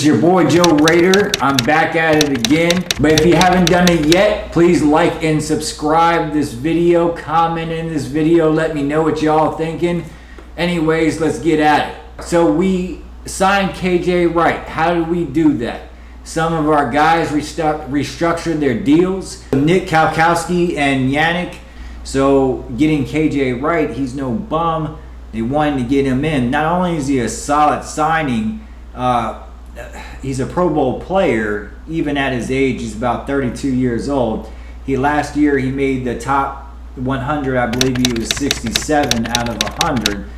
is your boy Joe Raider. I'm back at it again. But if you haven't done it yet, please like and subscribe this video. Comment in this video. Let me know what y'all thinking. Anyways, let's get at it. So we signed KJ Wright. How did we do that? Some of our guys restructured their deals. Nick Kalkowski and Yannick. So getting KJ Wright, he's no bum. They wanted to get him in. Not only is he a solid signing, he's a Pro Bowl player. Even at his age, he's about 32 years old. Last year he made the top 100. I believe he was 67 out of 100.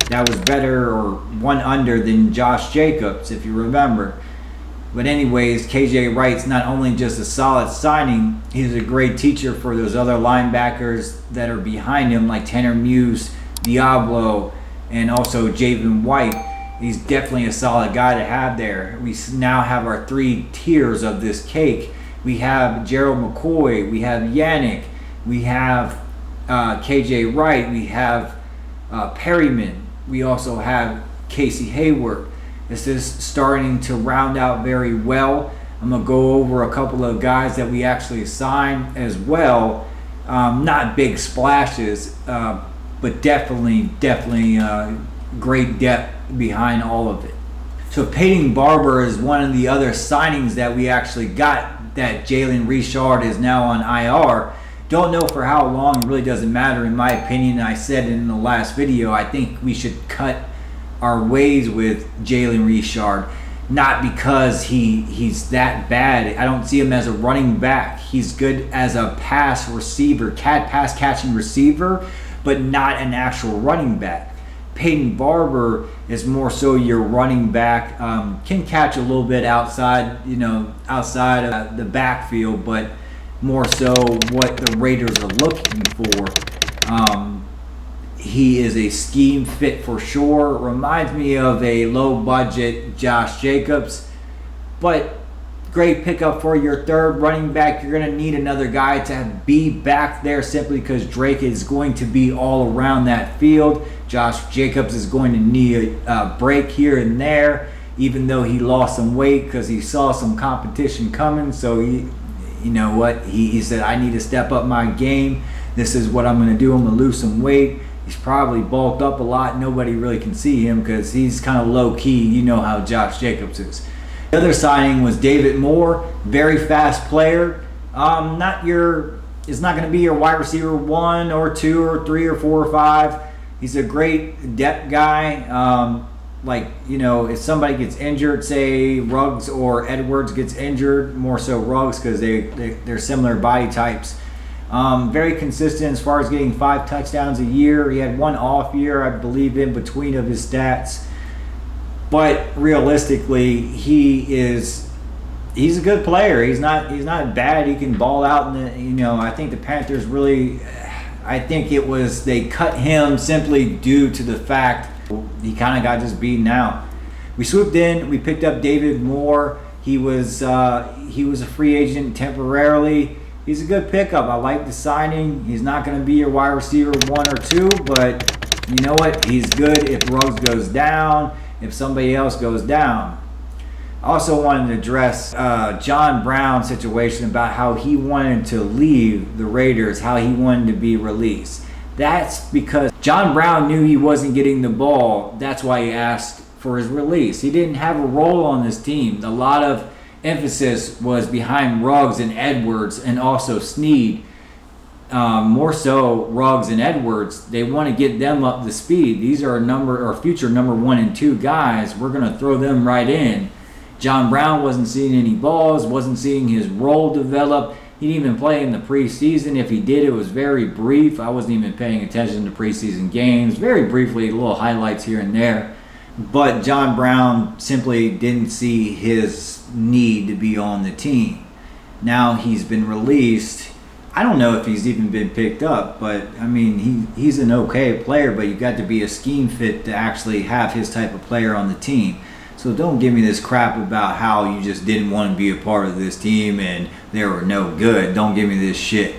That was better or one under than Josh Jacobs, if you remember. But anyways, KJ Wright's not only just a solid signing, he's a great teacher for those other linebackers that are behind him, like Tanner Muse, Diablo, and also Javen White. He's definitely a solid guy to have there. We now have our three tiers of this cake. We have Gerald McCoy, we have Yannick, we have KJ Wright, we have Perryman, we also have Casey Hayward. This is starting to round out very well. I'm going to go over a couple of guys that we actually signed as well. Not big splashes, but definitely great depth behind all of it. So Peyton Barber is one of the other signings that we actually got. That Jalen Richard is now on IR. Don't know for how long. It really doesn't matter in my opinion. I said it in the last video. I think we should cut our ways with Jalen Richard. Not because he's that bad. I don't see him as a running back. He's good as a pass receiver, pass catching receiver, but not an actual running back. Peyton Barber is more so your running back. Can catch a little bit outside of the backfield, but more so what the Raiders are looking for. He is a scheme fit for sure. Reminds me of a low budget Josh Jacobs, but great pickup for your third running back. You're going to need another guy to be back there simply because Drake is going to be all around that field. Josh Jacobs is going to need a break here and there, even though he lost some weight because he saw some competition coming. So you know what? He said, I need to step up my game. This is what I'm going to do. I'm going to lose some weight. He's probably bulked up a lot. Nobody really can see him because he's kind of low key. You know how Josh Jacobs is. The other signing was David Moore, very fast player. It's not going to be your wide receiver 1 or 2 or 3 or 4 or 5. He's a great depth guy. If somebody gets injured, say Ruggs or Edwards gets injured, more so Ruggs because they're similar body types. Very consistent as far as getting 5 touchdowns a year. He had 1 off year, I believe, in between of his stats. But realistically, he's a good player. He's not bad. He can ball out. I think the Panthers really, they cut him simply due to the fact he kind of got just beaten out. We swooped in. We picked up David Moore. He was a free agent temporarily. He's a good pickup. I like the signing. He's not going to be your wide receiver 1 or 2, but you know what? He's good if Ruggs goes down, if somebody else goes down. I also wanted to address John Brown's situation about how he wanted to leave the Raiders, how he wanted to be released. That's because John Brown knew he wasn't getting the ball. That's why he asked for his release. He didn't have a role on this team. A lot of emphasis was behind Ruggs and Edwards and also Snead. More so Ruggs and Edwards. They want to get them up to speed. These are future number 1 and 2 guys. We're going to throw them right in. John Brown wasn't seeing any balls, wasn't seeing his role develop. He didn't even play in the preseason. If he did, it was very brief. I wasn't even paying attention to preseason games. Very briefly, little highlights here and there. But John Brown simply didn't see his need to be on the team. Now he's been released. I don't know if he's even been picked up, but I mean, he's an okay player, but you got to be a scheme fit to actually have his type of player on the team. So don't give me this crap about how you just didn't want to be a part of this team and they were no good. Don't give me this shit.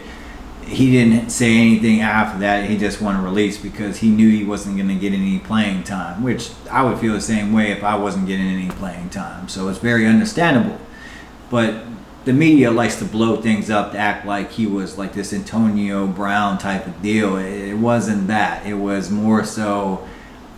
he didn't say anything after that. He just wanted to release because he knew he wasn't going to get any playing time, which I would feel the same way if I wasn't getting any playing time. So it's very understandable. But the media likes to blow things up to act like he was like this Antonio Brown type of deal. It wasn't that. It was more so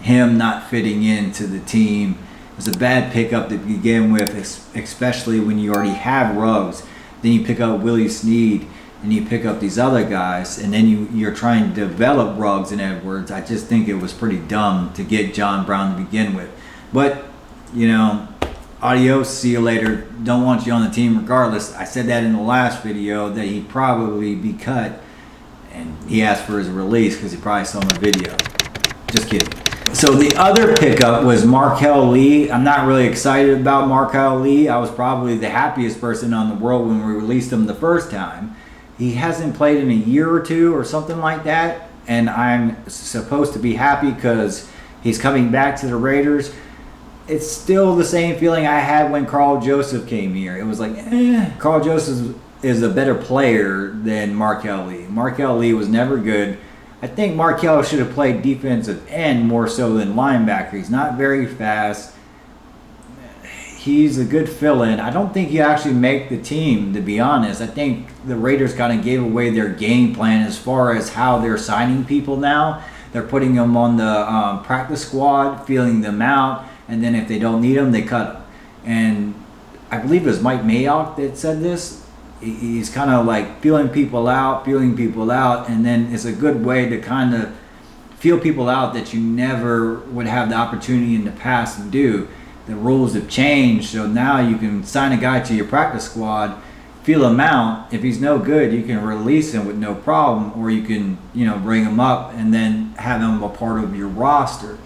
him not fitting into the team. It was a bad pickup to begin with, especially when you already have Ruggs. Then you pick up Willie Snead, and you pick up these other guys, and then you're trying to develop Ruggs and Edwards. I just think it was pretty dumb to get John Brown to begin with. But, you know, adios, see you later. Don't want you on the team regardless. I said that in the last video that he'd probably be cut, and he asked for his release because he probably saw my video. Just kidding. So the other pickup was Markelle Lee. I'm not really excited about Markelle Lee. I was probably the happiest person on the world when we released him the first time. He hasn't played in a year or two or something like that, and I'm supposed to be happy because he's coming back to the Raiders. It's still the same feeling I had when Carl Joseph came here. It was like, Carl Joseph is a better player than Markelle Lee. Markelle Lee was never good. I think Markelle should have played defensive end more so than linebacker. He's not very fast. He's a good fill-in. I don't think he actually make the team, to be honest. I think the Raiders kind of gave away their game plan as far as how they're signing people now. They're putting them on the practice squad, feeling them out, and then if they don't need them, they cut them. And I believe it was Mike Mayock that said this. He's kind of like feeling people out, and then it's a good way to kind of feel people out that you never would have the opportunity in the past to do. The rules have changed, so now you can sign a guy to your practice squad, feel him out. If he's no good, you can release him with no problem, or you can, you know, bring him up and then have him a part of your roster.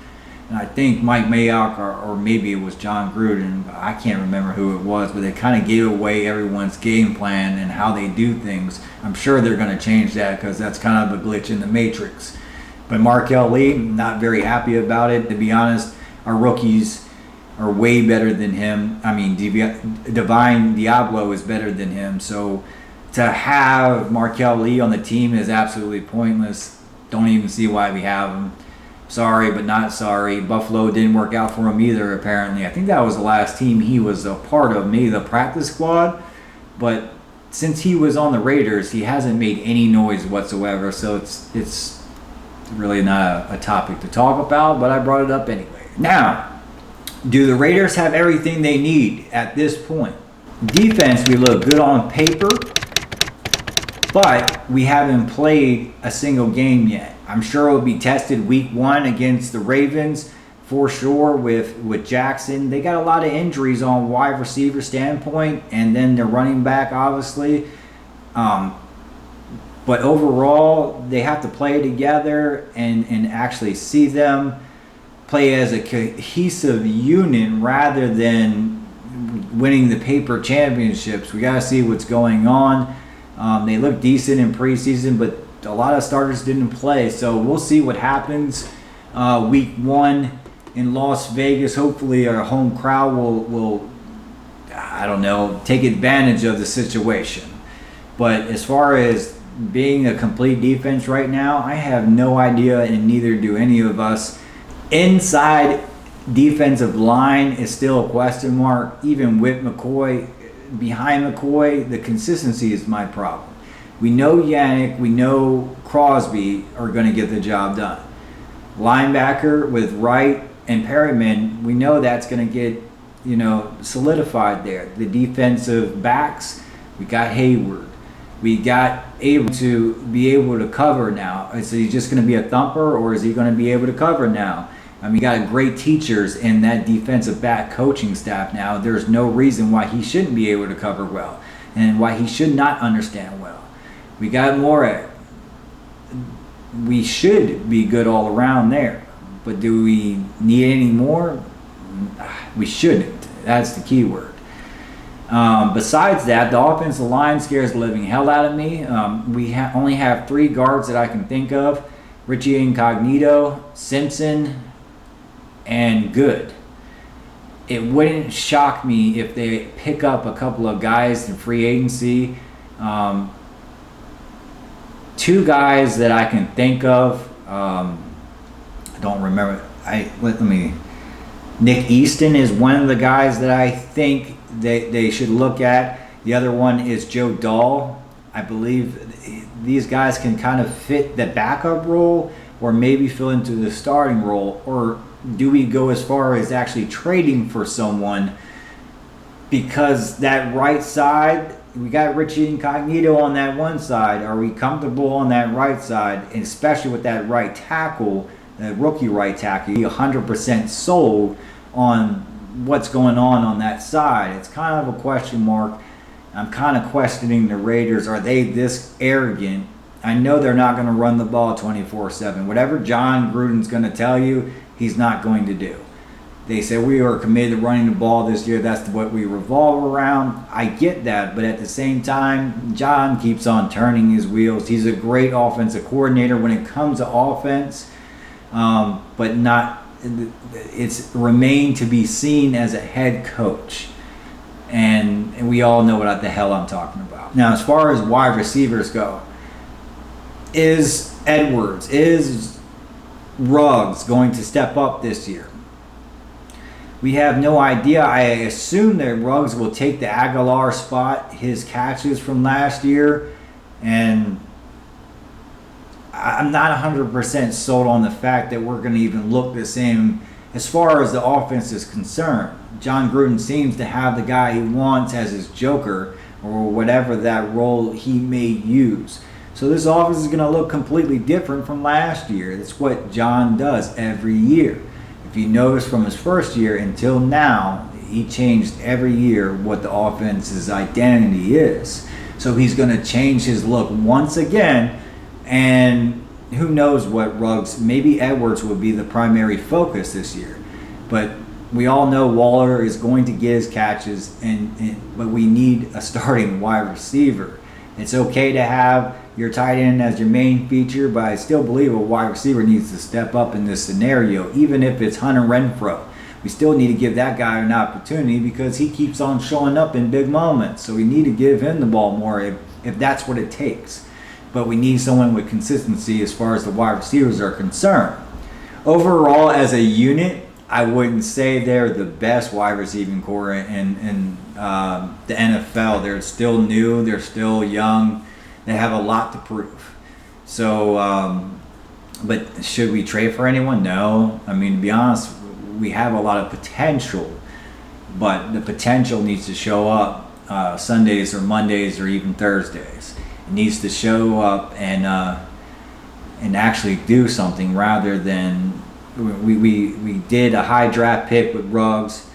And I think Mike Mayock, or maybe it was John Gruden, I can't remember who it was, but they kind of gave away everyone's game plan and how they do things. I'm sure they're going to change that because that's kind of a glitch in the matrix. But Markelle Lee, not very happy about it. To be honest, our rookies are way better than him. I mean, Divine Diablo is better than him. So to have Markelle Lee on the team is absolutely pointless. Don't even see why we have him. Sorry, but not sorry. Buffalo didn't work out for him either, apparently. I think that was the last team he was a part of, maybe the practice squad. But since he was on the Raiders, he hasn't made any noise whatsoever. So it's really not a topic to talk about, but I brought it up anyway. Now, do the Raiders have everything they need at this point? Defense, we look good on paper, but we haven't played a single game yet. I'm sure it will be tested week 1 against the Ravens for sure with Jackson. They got a lot of injuries on wide receiver standpoint, and then their running back, obviously. But overall, they have to play together and actually see them play as a cohesive unit rather than winning the paper championships. We got to see what's going on. They look decent in preseason, but a lot of starters didn't play, so we'll see what happens week 1 in Las Vegas. Hopefully our home crowd will I don't know, take advantage of the situation. But as far as being a complete defense right now, I have no idea, and neither do any of us. Inside defensive line is still a question mark. Even with McCoy, behind McCoy, the consistency is my problem. We know Yannick, we know Crosby are going to get the job done. Linebacker with Wright and Perryman, we know that's going to get, you know, solidified there. The defensive backs, we got Hayward. We got able to be able to cover now. Is he just going to be a thumper, or is he going to be able to cover now? I mean, you got great teachers in that defensive back coaching staff now. There's no reason why he shouldn't be able to cover well and why he should not understand well. We got Morag. We should be good all around there. But do we need any more? We shouldn't. That's the key word. Besides that, the offensive line scares the living hell out of me. We only have 3 guards that I can think of. Richie Incognito, Simpson, and Good. It wouldn't shock me if they pick up a couple of guys in free agency. two guys that I can think of. I don't remember. Let me. Nick Easton is one of the guys that I think they should look at. The other one is Joe Dahl. I believe these guys can kind of fit the backup role, or maybe fill into the starting role. Or do we go as far as actually trading for someone? Because that right side, we got Richie Incognito on that one side. Are we comfortable on that right side? And especially with that right tackle, the rookie right tackle, 100% sold on what's going on that side. It's kind of a question mark. I'm kind of questioning the Raiders. Are they this arrogant? I know they're not going to run the ball 24/7. Whatever John Gruden's going to tell you, he's not going to do. They say we are committed to running the ball this year. That's what we revolve around. I get that, but at the same time, John keeps on turning his wheels. He's a great offensive coordinator when it comes to offense, but not. It's remained to be seen as a head coach. And we all know what the hell I'm talking about. Now, as far as wide receivers go, is Edwards, is Ruggs going to step up this year? We have no idea. I assume that Ruggs will take the Aguilar spot, his catches from last year. And I'm not 100% sold on the fact that we're going to even look the same as far as the offense is concerned. John Gruden seems to have the guy he wants as his joker, or whatever that role he may use. So this offense is going to look completely different from last year. That's what John does every year. If you notice from his first year until now, he changed every year what the offense's identity is. So he's going to change his look once again, and who knows what Ruggs, maybe Edwards would be the primary focus this year. But we all know Waller is going to get his catches, but we need a starting wide receiver. It's okay to have your tight end as your main feature, but I still believe a wide receiver needs to step up in this scenario, even if it's Hunter Renfrow. We still need to give that guy an opportunity because he keeps on showing up in big moments. So we need to give him the ball more if that's what it takes. But we need someone with consistency as far as the wide receivers are concerned. Overall, as a unit, I wouldn't say they're the best wide receiving core in the NFL. They're still new. They're still young. They have a lot to prove. So, but should we trade for anyone? No. I mean, to be honest, we have a lot of potential, but the potential needs to show up Sundays or Mondays or even Thursdays. It needs to show up and actually do something rather than we did a high draft pick with Ruggs.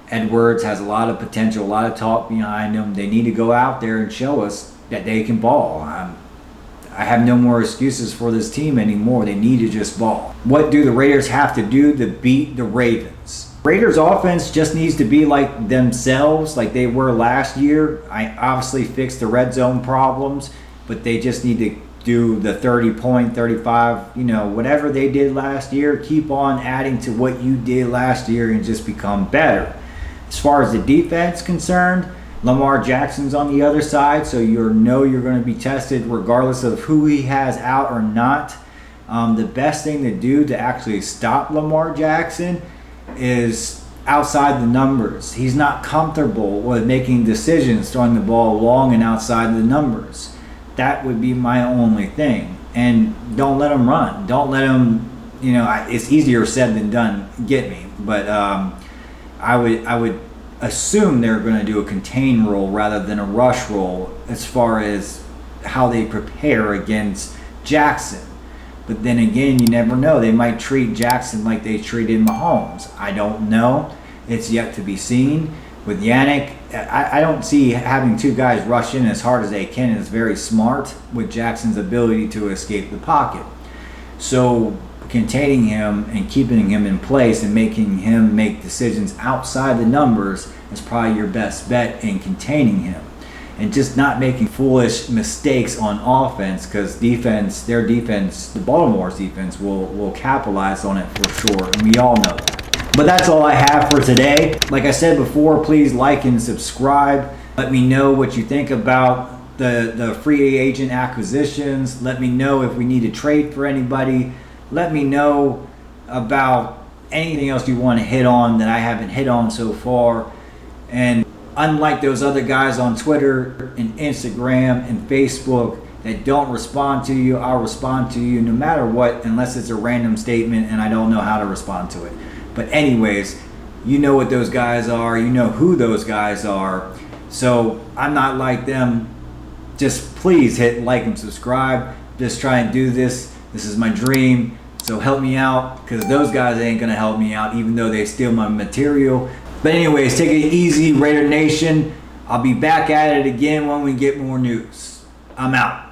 Edwards has a lot of potential, a lot of talk behind him. They need to go out there and show us that they can ball. I have no more excuses for this team anymore. They need to just ball. What do the Raiders have to do to beat the Ravens? Raiders offense just needs to be like themselves, like they were last year. I obviously fixed the red zone problems, but they just need to do the 30 point, 35, whatever they did last year. Keep on adding to what you did last year and just become better. As far as the defense concerned, Lamar Jackson's on the other side, so you're going to be tested regardless of who he has out or not. The best thing to do to actually stop Lamar Jackson is outside the numbers. He's not comfortable with making decisions throwing the ball long and outside the numbers. That would be my only thing. And don't let him run. Don't let him, it's easier said than done, get me. But I would assume they're going to do a contain roll rather than a rush roll as far as how they prepare against Jackson. But then again, you never know. They might treat Jackson like they treated Mahomes. I don't know. It's yet to be seen. With Yannick, I don't see having two guys rush in as hard as they can is very smart with Jackson's ability to escape the pocket. So containing him and keeping him in place and making him make decisions outside the numbers is probably your best bet in containing him. And just not making foolish mistakes on offense, because their defense, the Baltimore's defense, will capitalize on it for sure, and we all know that. But that's all I have for today. Like I said before, please like and subscribe. Let me know what you think about the free agent acquisitions. Let me know if we need to trade for anybody. Let me know about anything else you want to hit on that I haven't hit on so far. And unlike those other guys on Twitter and Instagram and Facebook that don't respond to you, I'll respond to you no matter what, unless it's a random statement and I don't know how to respond to it. But anyways, you know what those guys are, you know who those guys are. So I'm not like them. Just please hit like and subscribe. Just try and do this. This is my dream. So help me out, because those guys ain't gonna help me out even though they steal my material. But anyways, take it easy, Raider Nation. I'll be back at it again when we get more news. I'm out.